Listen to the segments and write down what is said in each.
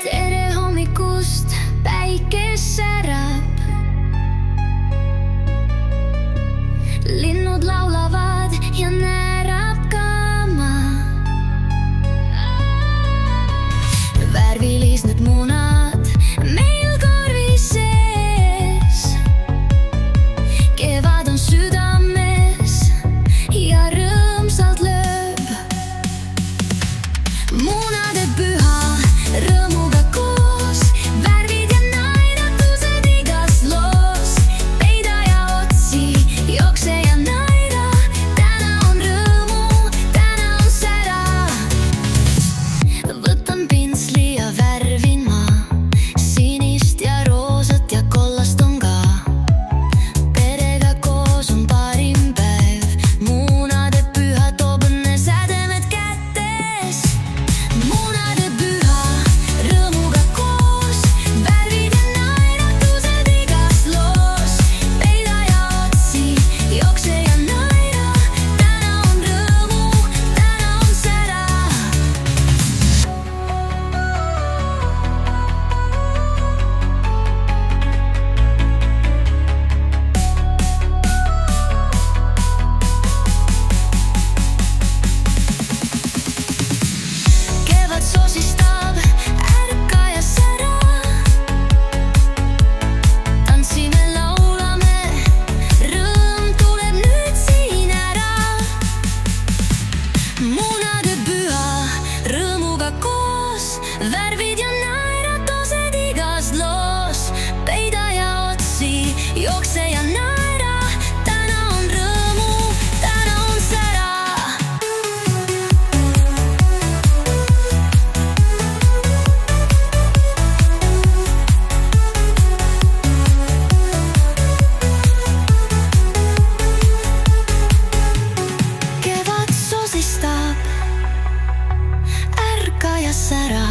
tere hommikust, päike särab. Linnud laulavad ja näärab ka maa. Värvilised munad meil korvi sees. Kevad on südames ja rõõmsalt lööb. Munade püha rõõmuga koos, värvid ja naeratused igas loos. Peida ja otsi, jookse ja naera, täna on rõõmu, täna on sära. Võtan pintsli ja värvin ma sinist ja roosat ja kollast on ka. Perega koos on parim päev, munade püha toob õnne sädemed kätes. Munade püha rõõmuga koos, värvid ja naeratused igas loos. Peida ja otsi, jookse ja naera, täna on rõõmu, täna on sära. Kevad sosistab, ärka ja sära. Tantsime, laulame, rõõm tuleb nüüd siin ära. Munade püha rõõmuga koos, värvid ja naeratused igas loos. Peida ja otsi, jookse ja naera, täna on rõõmu, täna on sära. Kevad sosistab, ärka ja sära.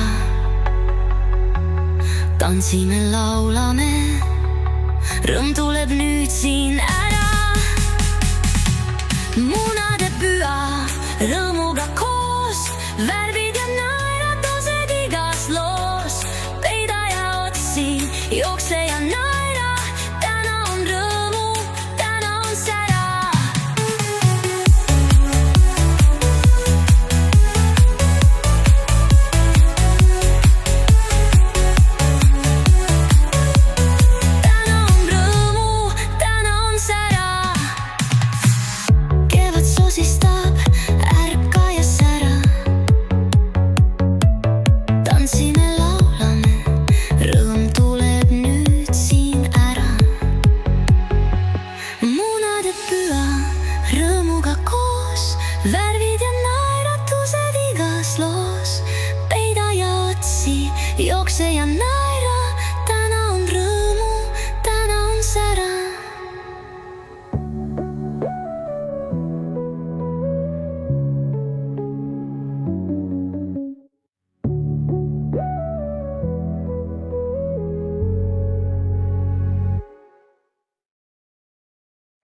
Tantsime, laulame, rõõm tuleb nüüd siin ära. Munade püha rõõmuga koos, värvid ja naeratused igas loos. Peida ja otsi, jookse ja naera, täna on rõõmu, täna on sära. Täna on rõõmu, täna on sära. Kevad sosistab, ärka ja sära. Tantsime, laulame, rõõm tuleb nüüd siin ära. Munade püha rõõmuga koos,